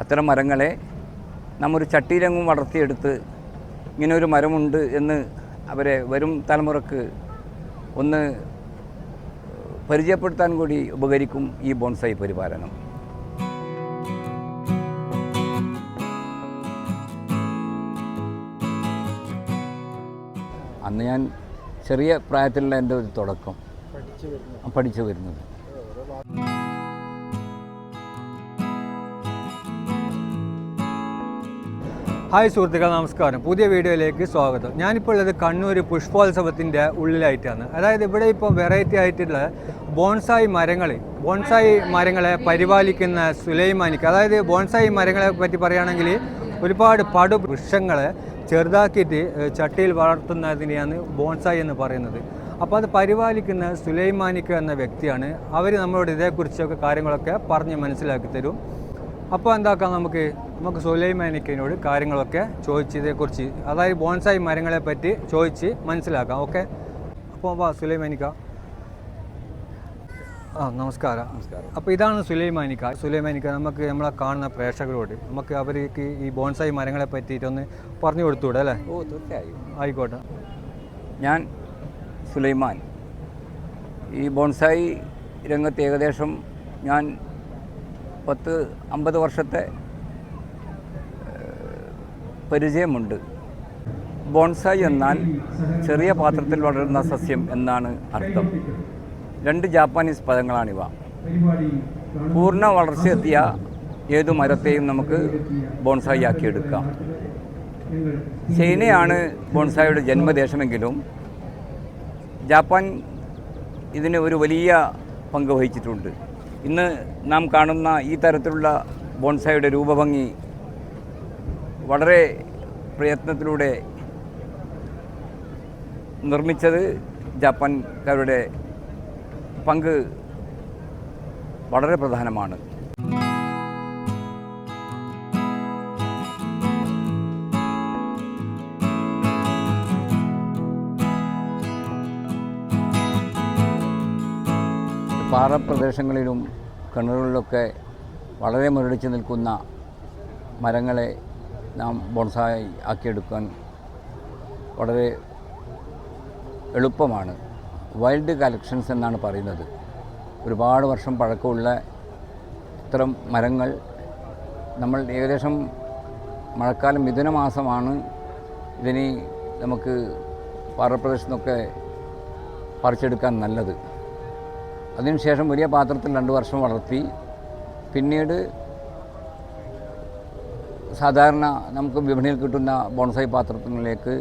അത്തരം മരങ്ങളെ നാം ഒരു ചട്ടിയിലെങ്ങും വളർത്തിയെടുത്ത് ഇങ്ങനെ ഒരു മരമുണ്ട് എന്ന് അവരെ വരും തലമുറക്ക് ഒന്ന് പരിചയപ്പെടുത്താൻ കൂടി ഉപകരിക്കും ഈ ബോൺസായി പരിപാലനം. അന്ന് ഞാൻ ചെറിയ പ്രായത്തിലുള്ള എൻ്റെ ഒരു തുടക്കം പഠിച്ചു വരുന്നത്. ഹായ് സുഹൃത്തുക്കൾ, നമസ്കാരം. പുതിയ വീഡിയോയിലേക്ക് സ്വാഗതം. ഞാനിപ്പോൾ ഉള്ളത് കണ്ണൂർ പുഷ്പോത്സവത്തിൻ്റെ ഉള്ളിലായിട്ടാണ്. അതായത് ഇവിടെ ഇപ്പോൾ വെറൈറ്റി ആയിട്ടുള്ള ബോൺസായി മരങ്ങളെ പരിപാലിക്കുന്ന സുലൈമാനിക്ക്, അതായത് ബോൺസായി മരങ്ങളെ പറ്റി പറയുകയാണെങ്കിൽ ഒരുപാട് വൃക്ഷങ്ങളെ ചെറുതാക്കിയിട്ട് ചട്ടിയിൽ വളർത്തുന്നതിനെയാണ് ബോൺസായി എന്ന് പറയുന്നത്. അപ്പോൾ അത് പരിപാലിക്കുന്ന സുലൈമാനിക്ക് എന്ന വ്യക്തിയാണ്. അവർ നമ്മളോട് ഇതേക്കുറിച്ചൊക്കെ കാര്യങ്ങളൊക്കെ പറഞ്ഞ് മനസ്സിലാക്കി തരും. അപ്പോൾ എന്താക്കാം, നമുക്ക് സുലൈമാനിക്കിനോട് കാര്യങ്ങളൊക്കെ ചോദിച്ച് ഇതേക്കുറിച്ച്, അതായത് ബോൺസായി മരങ്ങളെ പറ്റി ചോദിച്ച് മനസ്സിലാക്കാം. ഓക്കെ, അപ്പോൾ വാ സുലൈമാനിക്ക. നമസ്കാരം. അപ്പോൾ ഇതാണ് സുലൈമാനിക്ക. നമുക്ക് നമ്മളെ കാണുന്ന പ്രേക്ഷകരോട് അവർക്ക് ഈ ബോൺസായി മരങ്ങളെ പറ്റിയിട്ടൊന്ന് പറഞ്ഞു കൊടുത്തുകൂടെ അല്ലേ? ഓ, തീർച്ചയായും. ആയിക്കോട്ടെ. ഞാൻ സുലൈമാൻ. ഈ ബോൺസായി രംഗത്ത് ഏകദേശം ഞാൻ 10-50 വർഷത്തെ പരിചയമുണ്ട്. ബോൺസായി എന്നാൽ ചെറിയ പാത്രത്തിൽ വളരുന്ന സസ്യം എന്നാണ് അർത്ഥം. 2 ജാപ്പാനീസ് പദങ്ങളാണിവ. പൂർണ്ണ വളർച്ചയെത്തിയ ഏതു മരത്തെയും നമുക്ക് ബോൺസായി ആക്കിയെടുക്കാം. ചൈനയാണ് ബോൺസായിയുടെ ജന്മദേശമെങ്കിലും ജാപ്പാൻ ഇതിന് ഒരു വലിയ പങ്ക് വഹിച്ചിട്ടുണ്ട്. ഇന്ന് നാം കാണുന്ന ഈ തരത്തിലുള്ള ബോൺസായിയുടെ രൂപഭംഗി വളരെ പ്രയത്നത്തിലൂടെ നിർമ്മിച്ചത് ജാപ്പാൻകാരുടെ പങ്ക് വളരെ പ്രധാനമാണ്. പാറപ്രദേശങ്ങളിലും കിണറുകളിലൊക്കെ വളരെ മുരടിച്ച് നിൽക്കുന്ന മരങ്ങളെ നാം ബോൺസായി ആക്കിയെടുക്കാൻ വളരെ എളുപ്പമാണ്. വൈൽഡ് കളക്ഷൻസ് എന്നാണ് പറയുന്നത്. ഒരുപാട് വർഷം പഴക്കമുള്ള ഇത്തരം മരങ്ങൾ നമ്മൾ ഏകദേശം മഴക്കാലം മിഥുന മാസമാണ് ഇതിന് നമുക്ക് പാറപ്രദേശത്തു നിന്നൊക്കെ പറിച്ചെടുക്കാൻ നല്ലത്. അതിനുശേഷം വലിയ പാത്രത്തിൽ 2 വർഷം വളർത്തി പിന്നീട് സാധാരണ നമുക്ക് വിപണിയിൽ കിട്ടുന്ന ബോൺസായി പാത്രങ്ങളിലേക്ക്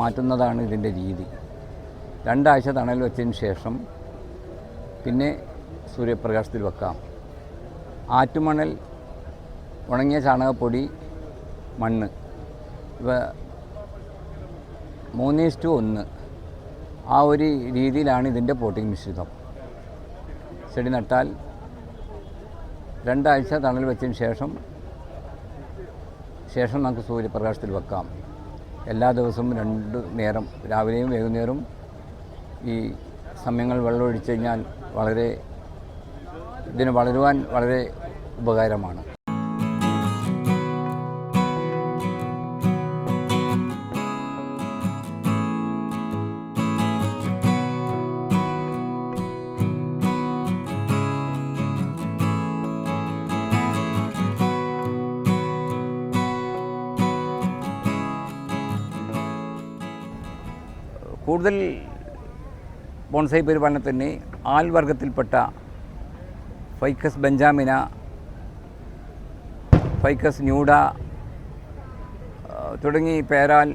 മാറ്റുന്നതാണ് ഇതിൻ്റെ രീതി. 2 ആഴ്ച തണൽ വെച്ചതിന് ശേഷം പിന്നെ സൂര്യപ്രകാശത്തിൽ വെക്കാം. ആറ്റുമണൽ, ഉണങ്ങിയ ചാണകപ്പൊടി, മണ്ണ് ഇവ 3:1 ആ ഒരു രീതിയിലാണ് ഇതിൻ്റെ പോട്ടിംഗ് മിശ്രിതം. ചെടി നട്ടാൽ 2 ആഴ്ച തണൽ വെച്ചതിന് ശേഷം നമുക്ക് സൂര്യപ്രകാശത്തിൽ വെക്കാം. എല്ലാ ദിവസവും 2 നേരം, രാവിലെയും വൈകുന്നേരവും ഈ സമയങ്ങൾ വെള്ളമൊഴിച്ച് കഴിഞ്ഞാൽ ഇതിന് വളരുവാൻ വളരെ ഉപകാരമാണ്. കൂടുതൽ ബോൺസായി പരിപാലനത്തിന് ആൽവർഗത്തിൽപ്പെട്ട ഫൈക്കസ് ബെഞ്ചാമിന, ഫൈക്കസ് ന്യൂഡ തുടങ്ങി പേരാൽ,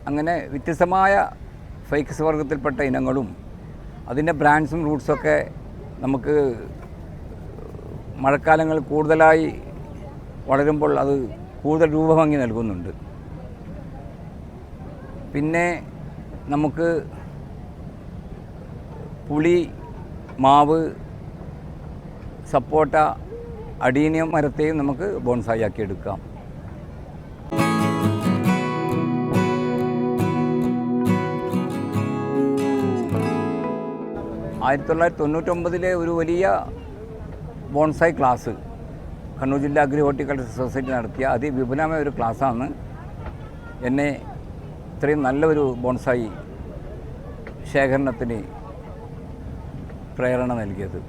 അങ്ങനെ വ്യത്യസ്തമായ ഫൈക്കസ് വർഗത്തിൽപ്പെട്ട ഇനങ്ങളും അതിൻ്റെ ബ്രാൻഡ്സും റൂട്ട്സൊക്കെ നമുക്ക് മഴക്കാലങ്ങൾ കൂടുതലായി വളരുമ്പോൾ അത് കൂടുതൽ രൂപഭംഗി നൽകുന്നുണ്ട്. പിന്നെ നമുക്ക് പുളി, മാവ്, സപ്പോട്ട, അഡീനിയം മരത്തെയും നമുക്ക് ബോൺസായി ആക്കി എടുക്കാം. 1999 ഒരു വലിയ ബോൺസായി ക്ലാസ് കണ്ണൂർ ജില്ലാ അഗ്രി ഹോർട്ടിക്കൾച്ചർ സൊസൈറ്റി നടത്തിയ അതിവിപുലമായ ഒരു ക്ലാസ്സാണ് എന്നെ ഇത്രയും നല്ലൊരു ബോൺസായി ശേഖരണത്തിന് പ്രേരണ നൽകിയത്.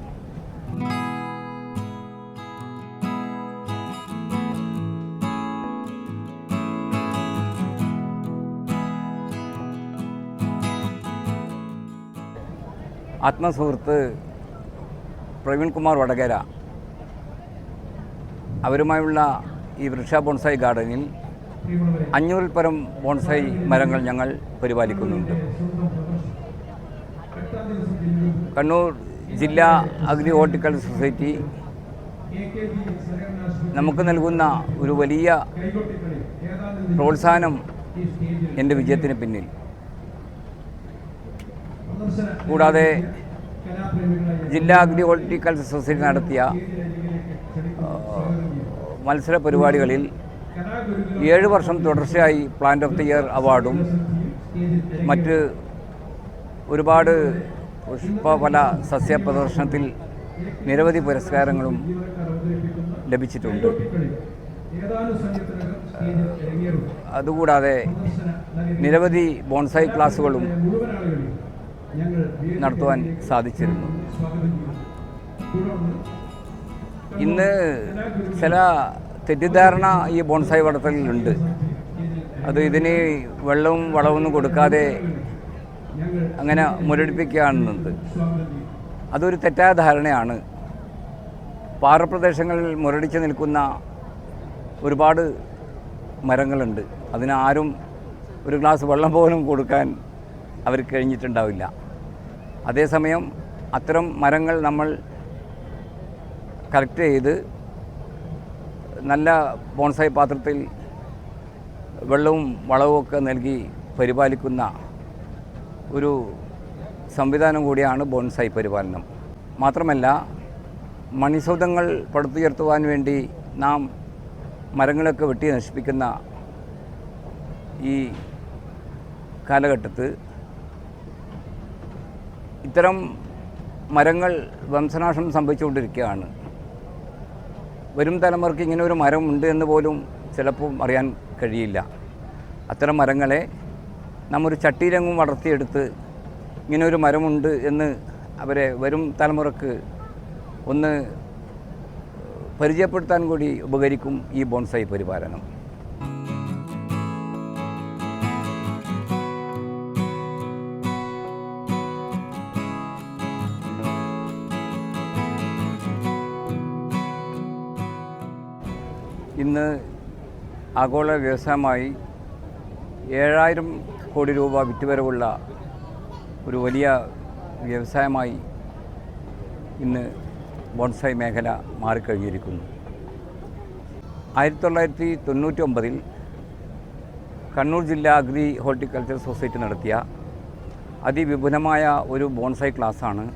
ആത്മസുഹൃത്ത് പ്രവീൺ കുമാർ വടകര അവരുമായുള്ള ഈ വൃക്ഷ ബോൺസായി ഗാർഡനിൽ 500-ൽ പരം ബോൺസായി മരങ്ങൾ ഞങ്ങൾ പരിപാലിക്കുന്നുണ്ട്. കണ്ണൂർ ജില്ലാ അഗ്രി ഹോർട്ടിക്കൾച്ചർ സൊസൈറ്റി നമുക്ക് നൽകുന്ന ഒരു വലിയ പ്രോത്സാഹനം എൻ്റെ വിജയത്തിന് പിന്നിൽ. കൂടാതെ ജില്ലാ അഗ്രി ഹോർട്ടിക്കൾച്ചർ സൊസൈറ്റി നടത്തിയ മത്സര പരിപാടികളിൽ 7 വർഷം തുടർച്ചയായി പ്ലാന്റ് ഓഫ് ദി ഇയർ അവാർഡും മറ്റ് ഒരുപാട് പുഷ്പഫല സസ്യ പ്രദർശനത്തിൽ നിരവധി പുരസ്കാരങ്ങളും ലഭിച്ചിട്ടുണ്ട്. അതുകൂടാതെ നിരവധി ബോൺസായി ക്ലാസുകളും നടത്തുവാൻ സാധിച്ചിരുന്നു. ഇന്ന് ചില തെറ്റിദ്ധാരണ ഈ ബോൺസായി വളർത്തലിലുണ്ട്. അത് ഇതിന് വെള്ളവും വളമൊന്നും കൊടുക്കാതെ അങ്ങനെ മുരടിപ്പിക്കുകയാണെന്നത് അതൊരു തെറ്റായ ധാരണയാണ്. പാറപ്രദേശങ്ങളിൽ മുരടിച്ച് നിൽക്കുന്ന ഒരുപാട് മരങ്ങളുണ്ട്. അതിനാരും ഒരു ഗ്ലാസ് വെള്ളം പോലും കൊടുക്കാൻ അവർക്ക് കഴിഞ്ഞിട്ടുണ്ടാവില്ല. അതേസമയം അത്തരം മരങ്ങൾ നമ്മൾ കളക്ട് ചെയ്ത് നല്ല ബോൺസായി പാത്രത്തിൽ വെള്ളവും വളവുമൊക്കെ നൽകി പരിപാലിക്കുന്ന ഒരു സംവിധാനം കൂടിയാണ് ബോൺസായി പരിപാലനം. മാത്രമല്ല, മണിസൗധങ്ങൾ പടുത്തുയർത്തുവാൻ വേണ്ടി നാം മരങ്ങളൊക്കെ വെട്ടി നശിപ്പിക്കുന്ന ഈ കാലഘട്ടത്ത് ഇത്തരം മരങ്ങൾ വംശനാശം സംഭവിച്ചുകൊണ്ടിരിക്കുകയാണ്. വരും തലമുറയ്ക്ക് ഇങ്ങനെ ഒരു മരം ഉണ്ട് എന്ന് പോലും ചിലപ്പോൾ അറിയാൻ കഴിയില്ല. അത്തരം മരങ്ങളെ നാം ഒരു ചട്ടിയിലെങ്ങും വളർത്തിയെടുത്ത് ഇങ്ങനെ ഒരു മരമുണ്ട് എന്ന് അവരെ വരും തലമുറക്ക് ഒന്ന് പരിചയപ്പെടുത്താൻ കൂടി ഉപകരിക്കും ഈ ബോൺസായി പരിപാലനം. ഇന്ന് ആഗോള വ്യവസായമായി 7000 കോടി രൂപ വിറ്റുവരവുള്ള ഒരു വലിയ വ്യവസായമായി ഇന്ന് ബോൺസായി മേഖല മാറിക്കഴിഞ്ഞിരിക്കുന്നു. 1999-ൽ കണ്ണൂർ ജില്ലാ അഗ്രി ഹോർട്ടിക്കൾച്ചർ സൊസൈറ്റി നടത്തിയ അതിവിപുലമായ ഒരു ബോൺസായി ക്ലാസ്സാണ്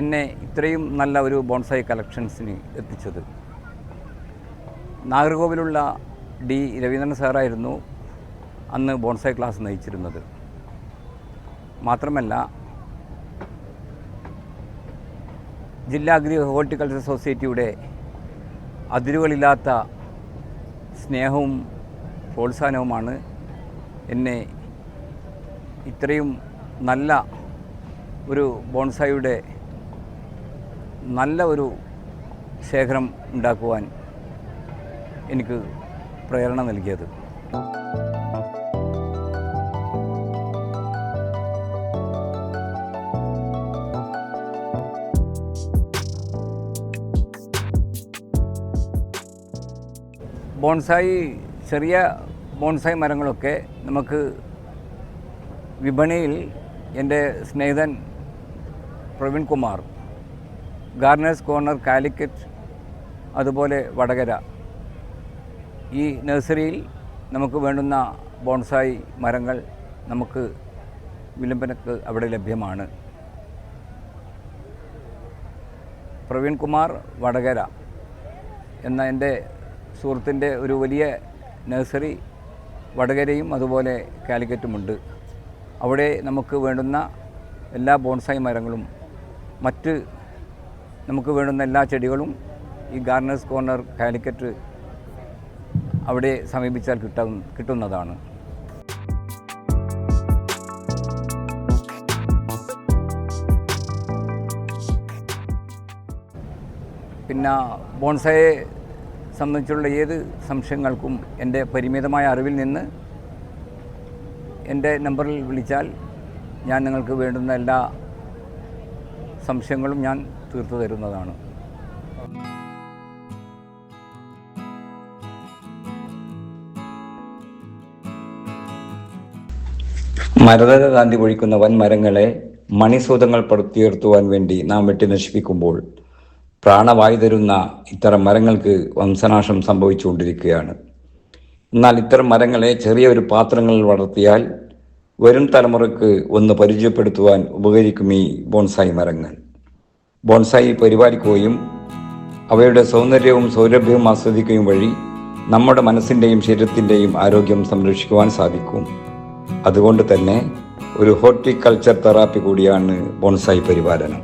എന്നെ ഇത്രയും നല്ല ഒരു ബോൺസായി കളക്ഷൻസിന് എത്തിച്ചത്. നാഗർകോവിലുള്ള ഡി രവീന്ദ്രൻ സാറായിരുന്നു അന്ന് ബോൺസായി ക്ലാസ് നയിച്ചിരുന്നത്. മാത്രമല്ല, ജില്ലാ അഗ്രി ഹോർട്ടിക്കൾച്ചർ സൊസൈറ്റിയുടെ അതിരുകളില്ലാത്ത സ്നേഹവും പ്രോത്സാഹനവുമാണ് എന്നെ ഇത്രയും നല്ല ഒരു ബോൺസായിയുടെ നല്ല ഒരു ശേഖരം ഉണ്ടാക്കുവാൻ എനിക്ക് പ്രേരണ നൽകിയത്. ബോൺസായി ചെറിയ ബോൺസായി മരങ്ങളൊക്കെ നമുക്ക് വിപണിയിൽ എൻ്റെ സ്നേഹിതൻ പ്രവീൺ കുമാർ, ഗാർഡനേഴ്സ് കോർണർ കാലിക്കറ്റ്, അതുപോലെ വടകര, ഈ നഴ്സറിയിൽ നമുക്ക് വേണ്ടുന്ന ബോൺസായി മരങ്ങൾ നമുക്ക് വിലംബരക്ക് അവിടെ ലഭ്യമാണ്. പ്രവീൺ കുമാർ വടകര എന്ന എൻ്റെ സുഹൃത്തിൻ്റെ ഒരു വലിയ നഴ്സറി വടകരയും അതുപോലെ കാലിക്കറ്റുമുണ്ട്. അവിടെ നമുക്ക് വേണ്ടുന്ന എല്ലാ ബോൺസായി മരങ്ങളും മറ്റ് നമുക്ക് വേണ്ടുന്ന എല്ലാ ചെടികളും ഈ ഗാർഡനേഴ്സ് കോർണർ കാലിക്കറ്റ് അവിടെ സമീപിച്ചാൽ കിട്ടുന്നതാണ്. പിന്നെ ബോൺസായെ സംബന്ധിച്ചുള്ള ഏത് സംശയങ്ങൾക്കും എൻ്റെ പരിമിതമായ അറിവിൽ നിന്ന് എൻ്റെ നമ്പറിൽ വിളിച്ചാൽ ഞാൻ നിങ്ങൾക്ക് വേണ്ടുന്ന എല്ലാ സംശയങ്ങളും ഞാൻ തീർത്തു തരുന്നതാണ്. മരതക കാന്തി പൊഴിക്കുന്ന വൻമരങ്ങളെ മണിസൂതങ്ങൾ പടുത്തുയർത്തുവാൻ വേണ്ടി നാം വെട്ടി നശിപ്പിക്കുമ്പോൾ പ്രാണവായു തരുന്ന ഇത്തരം മരങ്ങൾക്ക് വംശനാശം സംഭവിച്ചുകൊണ്ടിരിക്കുകയാണ്. എന്നാൽ ഇത്തരം മരങ്ങളെ ചെറിയ ഒരു പാത്രങ്ങളിൽ വളർത്തിയാൽ വരും തലമുറയ്ക്ക് ഒന്ന് പരിചയപ്പെടുത്തുവാൻ ഉപകരിക്കും ഈ ബോൺസായി മരങ്ങൾ. ബോൺസായി പരിപാലിക്കുകയും അവയുടെ സൗന്ദര്യവും സൗരഭ്യവും ആസ്വദിക്കുകയും വഴി നമ്മുടെ മനസ്സിൻ്റെയും ശരീരത്തിൻ്റെയും ആരോഗ്യം സംരക്ഷിക്കുവാൻ സാധിക്കും. അതുകൊണ്ട് തന്നെ ഒരു ഹോർട്ടിക്കൾച്ചർ തെറാപ്പി കൂടിയാണ് ബോൺസായി പരിപാലനം.